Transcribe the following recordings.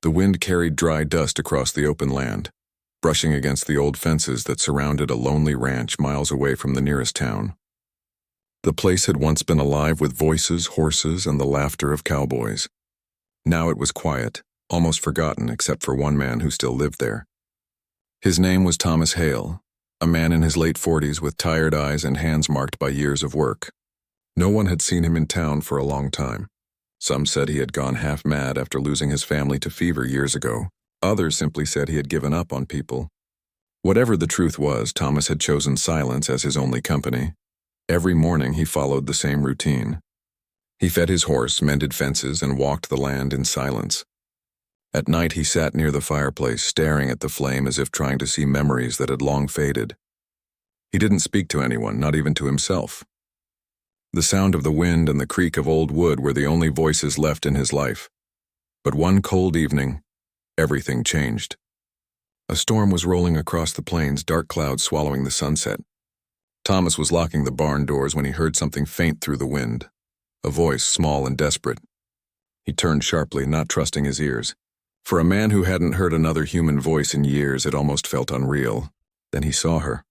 The wind carried dry dust across the open land, brushing against the old fences that surrounded a lonely ranch miles away from the nearest town. The place had once been alive with voices, horses, and the laughter of cowboys. Now it was quiet, almost forgotten except for one man who still lived there. His name was Thomas Hale, a man in his late 40s with tired eyes and hands marked by years of work. No one had seen him in town for a long time. Some said he had gone half mad after losing his family to fever years ago. Others simply said he had given up on people. Whatever the truth was, Thomas had chosen silence as his only company. Every morning he followed the same routine. He fed his horse, mended fences, and walked the land in silence. At night he sat near the fireplace, staring at the flame as if trying to see memories that had long faded. He didn't speak to anyone, not even to himself. The sound of the wind and the creak of old wood were the only voices left in his life. But one cold evening, everything changed. A storm was rolling across the plains, dark clouds swallowing the sunset. Thomas was locking the barn doors when he heard something faint through the wind, a voice small and desperate. He turned sharply, not trusting his ears. For a man who hadn't heard another human voice in years, it almost felt unreal. Then he saw her,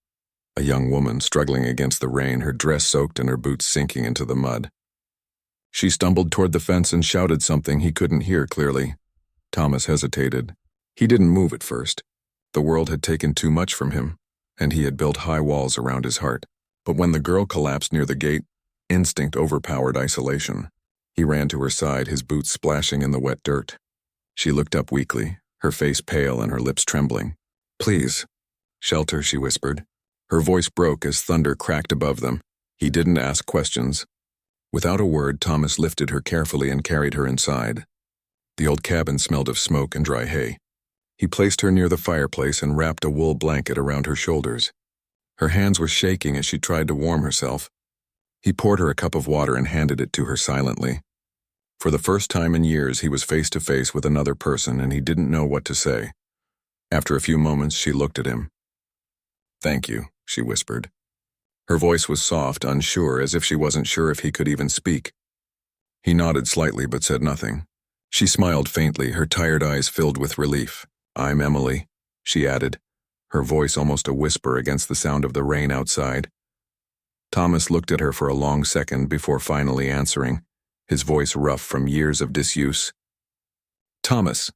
a young woman struggling against the rain, her dress soaked and her boots sinking into the mud. She stumbled toward the fence and shouted something he couldn't hear clearly. Thomas hesitated. He didn't move at first. The world had taken too much from him, and he had built high walls around his heart. But when the girl collapsed near the gate, instinct overpowered isolation. He ran to her side, his boots splashing in the wet dirt. She looked up weakly, her face pale and her lips trembling. "Please, shelter," she whispered. Her voice broke as thunder cracked above them. He didn't ask questions. Without a word, Thomas lifted her carefully and carried her inside. The old cabin smelled of smoke and dry hay. He placed her near the fireplace and wrapped a wool blanket around her shoulders. Her hands were shaking as she tried to warm herself. He poured her a cup of water and handed it to her silently. For the first time in years, he was face to face with another person, and he didn't know what to say. After a few moments, she looked at him. "Thank you," she whispered. Her voice was soft, unsure, as if she wasn't sure if he could even speak. He nodded slightly but said nothing. She smiled faintly, her tired eyes filled with relief. "I'm Emily," she added, her voice almost a whisper against the sound of the rain outside. Thomas looked at her for a long second before finally answering, his voice rough from years of disuse. "Thomas."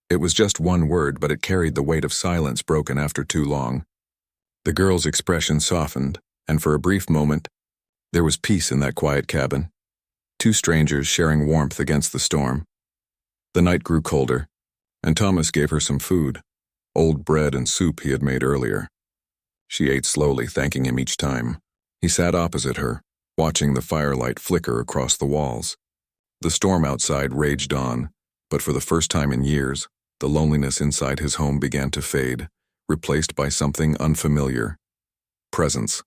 It was just one word, but it carried the weight of silence broken after too long. The girl's expression softened, and for a brief moment, there was peace in that quiet cabin. Two strangers sharing warmth against the storm. The night grew colder, and Thomas gave her some food, old bread and soup he had made earlier. She ate slowly, thanking him each time. He sat opposite her, watching the firelight flicker across the walls. The storm outside raged on, but for the first time in years, the loneliness inside his home began to fade, replaced by something unfamiliar: presence.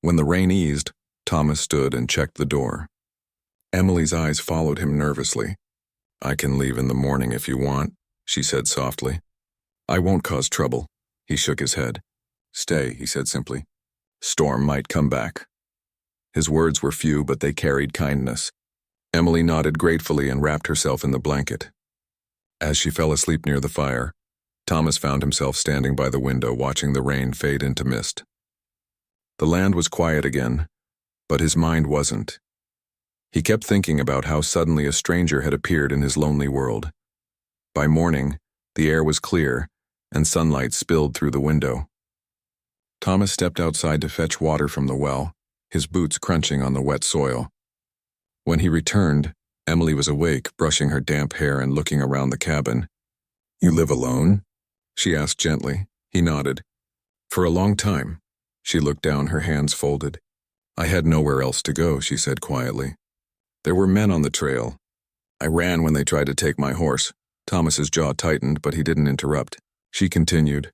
When the rain eased, Thomas stood and checked the door. Emily's eyes followed him nervously. "I can leave in the morning if you want," she said softly. "I won't cause trouble." He shook his head. "Stay," he said simply. "Storm might come back." His words were few, but they carried kindness. Emily nodded gratefully and wrapped herself in the blanket. As she fell asleep near the fire, Thomas found himself standing by the window watching the rain fade into mist. The land was quiet again, but his mind wasn't. He kept thinking about how suddenly a stranger had appeared in his lonely world. By morning, the air was clear, and sunlight spilled through the window. Thomas stepped outside to fetch water from the well, his boots crunching on the wet soil. When he returned, Emily was awake, brushing her damp hair and looking around the cabin. "You live alone?" she asked gently. He nodded. "For a long time." She looked down, her hands folded. "I had nowhere else to go," she said quietly. "There were men on the trail. I ran when they tried to take my horse." Thomas's jaw tightened, but he didn't interrupt. She continued,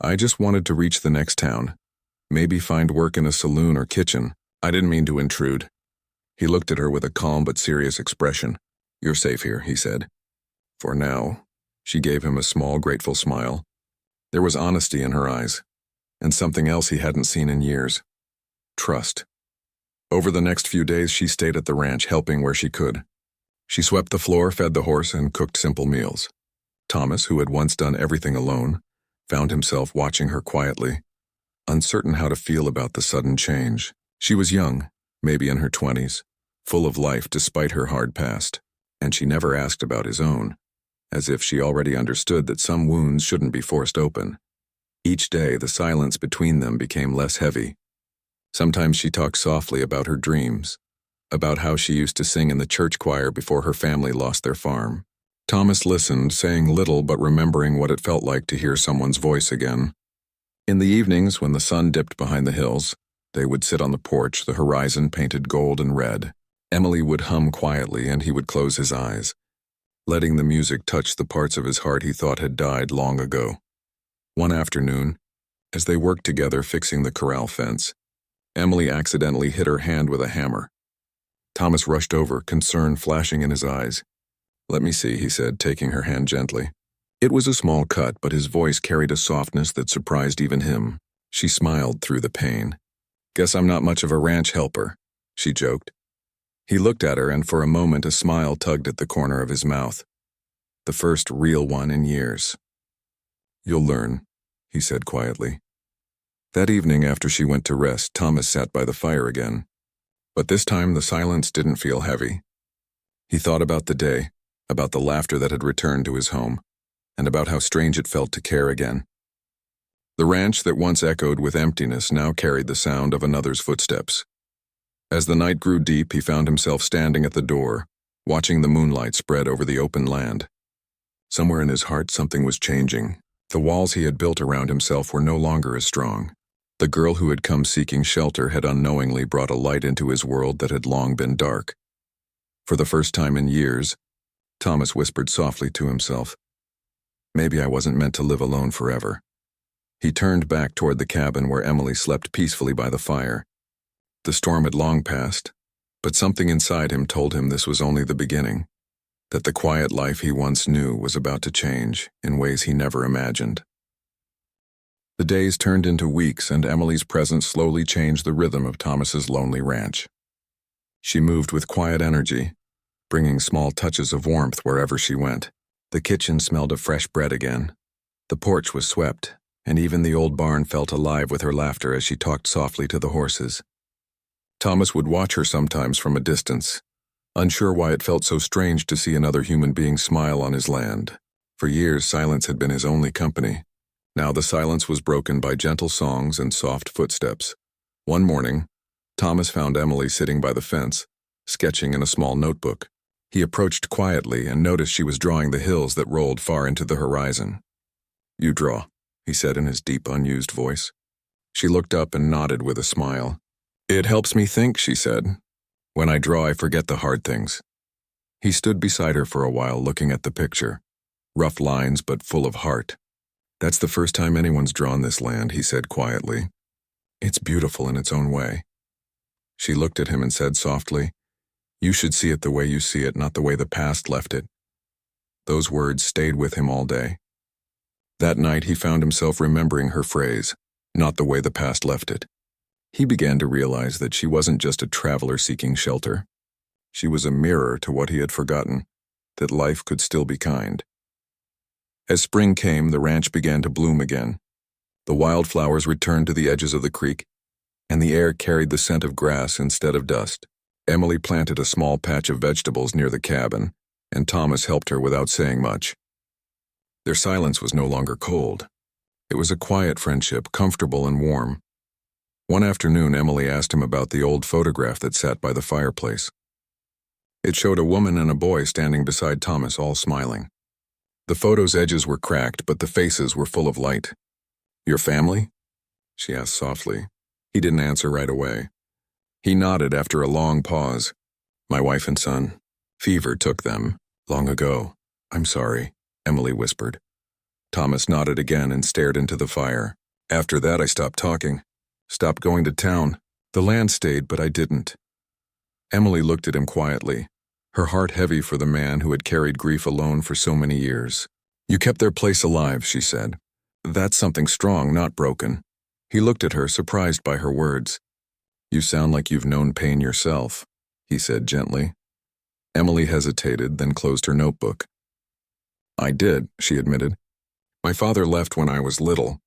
"I just wanted to reach the next town. Maybe find work in a saloon or kitchen. I didn't mean to intrude." He looked at her with a calm but serious expression. "You're safe here," he said. "For now." She gave him a small, grateful smile. There was honesty in her eyes, and something else he hadn't seen in years: trust. Over the next few days, she stayed at the ranch, helping where she could. She swept the floor, fed the horse, and cooked simple meals. Thomas, who had once done everything alone, found himself watching her quietly, uncertain how to feel about the sudden change. She was young, maybe in her 20s, full of life despite her hard past, and she never asked about his own, as if she already understood that some wounds shouldn't be forced open. Each day, the silence between them became less heavy. Sometimes she talked softly about her dreams, about how she used to sing in the church choir before her family lost their farm. Thomas listened, saying little but remembering what it felt like to hear someone's voice again. In the evenings, when the sun dipped behind the hills, they would sit on the porch, the horizon painted gold and red. Emily would hum quietly, and he would close his eyes, letting the music touch the parts of his heart he thought had died long ago. One afternoon, as they worked together fixing the corral fence, Emily accidentally hit her hand with a hammer. Thomas rushed over, concern flashing in his eyes. "Let me see," he said, taking her hand gently. It was a small cut, but his voice carried a softness that surprised even him. She smiled through the pain. "Guess I'm not much of a ranch helper," she joked. He looked at her, and for a moment a smile tugged at the corner of his mouth. The first real one in years. "You'll learn," he said quietly. That evening, after she went to rest, Thomas sat by the fire again. But this time the silence didn't feel heavy. He thought about the day, about the laughter that had returned to his home, and about how strange it felt to care again. The ranch that once echoed with emptiness now carried the sound of another's footsteps. As the night grew deep, he found himself standing at the door, watching the moonlight spread over the open land. Somewhere in his heart, something was changing. The walls he had built around himself were no longer as strong. The girl who had come seeking shelter had unknowingly brought a light into his world that had long been dark. For the first time in years, Thomas whispered softly to himself, "Maybe I wasn't meant to live alone forever." He turned back toward the cabin where Emily slept peacefully by the fire. The storm had long passed, but something inside him told him this was only the beginning, that the quiet life he once knew was about to change in ways he never imagined. The days turned into weeks, and Emily's presence slowly changed the rhythm of Thomas's lonely ranch. She moved with quiet energy, bringing small touches of warmth wherever she went. The kitchen smelled of fresh bread again. The porch was swept, and even the old barn felt alive with her laughter as she talked softly to the horses. Thomas would watch her sometimes from a distance, unsure why it felt so strange to see another human being smile on his land. For years, silence had been his only company. Now the silence was broken by gentle songs and soft footsteps. One morning, Thomas found Emily sitting by the fence, sketching in a small notebook. He approached quietly and noticed she was drawing the hills that rolled far into the horizon. "You draw," he said in his deep, unused voice. She looked up and nodded with a smile. "It helps me think," she said. "When I draw, I forget the hard things." He stood beside her for a while, looking at the picture. Rough lines, but full of heart. "That's the first time anyone's drawn this land," he said quietly. "It's beautiful in its own way." She looked at him and said softly, "You should see it the way you see it, not the way the past left it." Those words stayed with him all day. That night he found himself remembering her phrase, "not the way the past left it." He began to realize that she wasn't just a traveler seeking shelter. She was a mirror to what he had forgotten, that life could still be kind. As spring came, the ranch began to bloom again. The wildflowers returned to the edges of the creek, and the air carried the scent of grass instead of dust. Emily planted a small patch of vegetables near the cabin, and Thomas helped her without saying much. Their silence was no longer cold. It was a quiet friendship, comfortable and warm. One afternoon, Emily asked him about the old photograph that sat by the fireplace. It showed a woman and a boy standing beside Thomas, all smiling. The photo's edges were cracked, but the faces were full of light. "Your family?" she asked softly. He didn't answer right away. He nodded after a long pause. "My wife and son. Fever took them, long ago." "I'm sorry," Emily whispered. Thomas nodded again and stared into the fire. "After that, I stopped talking. Stopped going to town. The land stayed, but I didn't." Emily looked at him quietly, her heart heavy for the man who had carried grief alone for so many years. "You kept their place alive," she said. "That's something strong, not broken." He looked at her, surprised by her words. "You sound like you've known pain yourself," he said gently. Emily hesitated, then closed her notebook. I did, she admitted. My father left when I was little.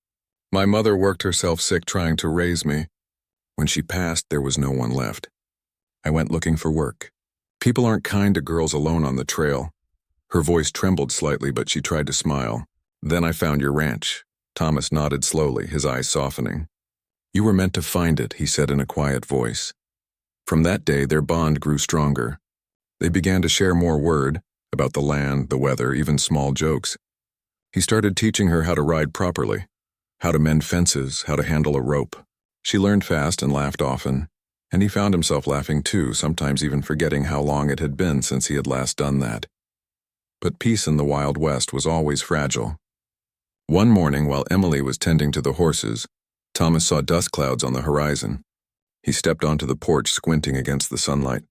My mother worked herself sick trying to raise me. When she passed, there was no one left. I went looking for work. People aren't kind to girls alone on the trail. Her voice trembled slightly, but she tried to smile. Then I found your ranch. Thomas nodded slowly, his eyes softening. You were meant to find it, he said in a quiet voice. From that day, their bond grew stronger. They began to share more word about the land, the weather, even small jokes. He started teaching her how to ride properly, how to mend fences, how to handle a rope. She learned fast and laughed often, and he found himself laughing too, sometimes even forgetting how long it had been since he had last done that. But peace in the Wild West was always fragile. One morning, while Emily was tending to the horses, Thomas saw dust clouds on the horizon. He stepped onto the porch, squinting against the sunlight.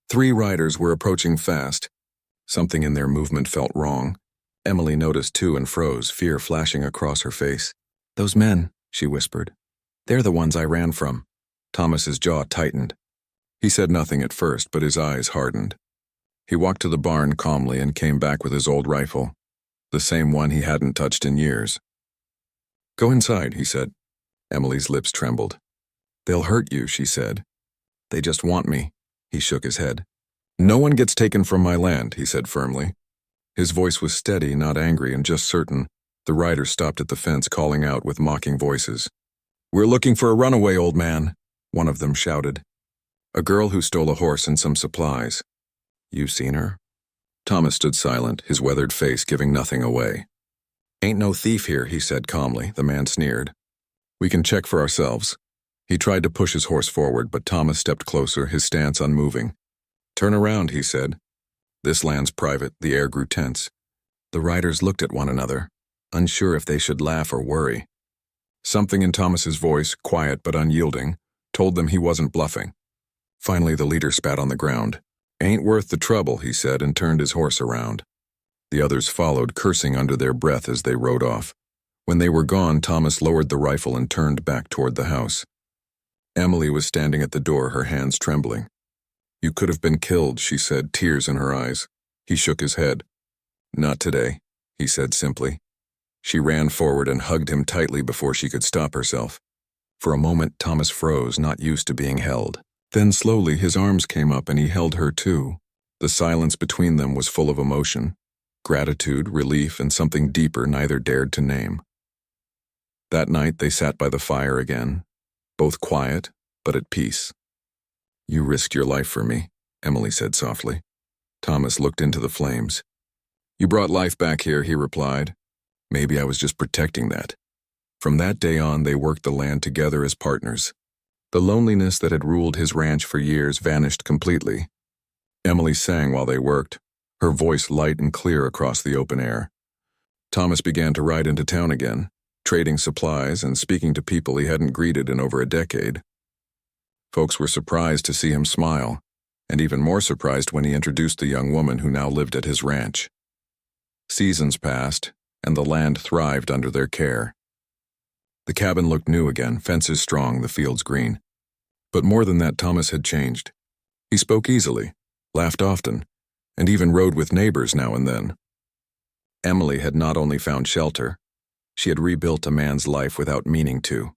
3 riders were approaching fast. Something in their movement felt wrong. Emily noticed too and froze, fear flashing across her face. Those men, she whispered. They're the ones I ran from. Thomas's jaw tightened. He said nothing at first, but his eyes hardened. He walked to the barn calmly and came back with his old rifle, the same one he hadn't touched in years. Go inside, he said. Emily's lips trembled. They'll hurt you, she said. They just want me. He shook his head. No one gets taken from my land, he said firmly. His voice was steady, not angry, and just certain. The riders stopped at the fence, calling out with mocking voices. We're looking for a runaway, old man, one of them shouted. A girl who stole a horse and some supplies. You've seen her? Thomas stood silent, his weathered face giving nothing away. Ain't no thief here, he said calmly. The man sneered. We can check for ourselves. He tried to push his horse forward, but Thomas stepped closer, his stance unmoving. Turn around, he said. This land's private. The air grew tense. The riders looked at one another, unsure if they should laugh or worry. Something in Thomas's voice, quiet but unyielding, told them he wasn't bluffing. Finally, the leader spat on the ground. Ain't worth the trouble, he said, and turned his horse around. The others followed, cursing under their breath as they rode off. When they were gone, Thomas lowered the rifle and turned back toward the house. Emily was standing at the door, her hands trembling. You could have been killed, she said, tears in her eyes. He shook his head. Not today, he said simply. She ran forward and hugged him tightly before she could stop herself. For a moment, Thomas froze, not used to being held. Then slowly his arms came up and he held her too. The silence between them was full of emotion, gratitude, relief, and something deeper neither dared to name. That night they sat by the fire again, both quiet, but at peace. You risked your life for me, Emily said softly. Thomas looked into the flames. You brought life back here, he replied. Maybe I was just protecting that. From that day on, they worked the land together as partners. The loneliness that had ruled his ranch for years vanished completely. Emily sang while they worked, her voice light and clear across the open air. Thomas began to ride into town again, trading supplies and speaking to people he hadn't greeted in over a decade. Folks were surprised to see him smile, and even more surprised when he introduced the young woman who now lived at his ranch. Seasons passed, and the land thrived under their care. The cabin looked new again, fences strong, the fields green. But more than that, Thomas had changed. He spoke easily, laughed often, and even rode with neighbors now and then. Emily had not only found shelter, she had rebuilt a man's life without meaning to.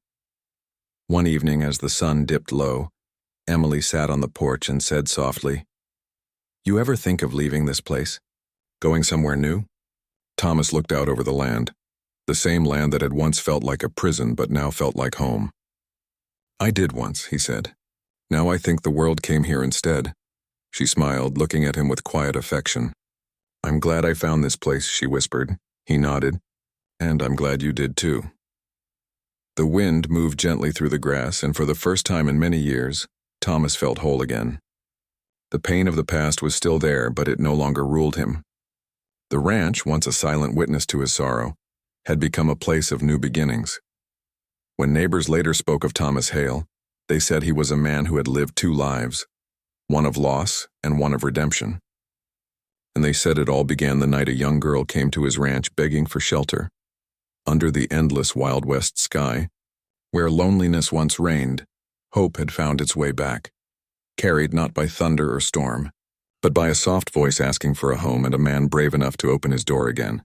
One evening, as the sun dipped low, Emily sat on the porch and said softly, You ever think of leaving this place? Going somewhere new? Thomas looked out over the land, the same land that had once felt like a prison but now felt like home. I did once, he said. Now I think the world came here instead. She smiled, looking at him with quiet affection. I'm glad I found this place, she whispered. He nodded. And I'm glad you did too. The wind moved gently through the grass, and for the first time in many years, Thomas felt whole again. The pain of the past was still there, but it no longer ruled him. The ranch, once a silent witness to his sorrow, had become a place of new beginnings. When neighbors later spoke of Thomas Hale, they said he was a man who had lived 2 lives, one of loss and one of redemption. And they said it all began the night a young girl came to his ranch begging for shelter. Under the endless Wild West sky, where loneliness once reigned, hope had found its way back, carried not by thunder or storm, but by a soft voice asking for a home and a man brave enough to open his door again.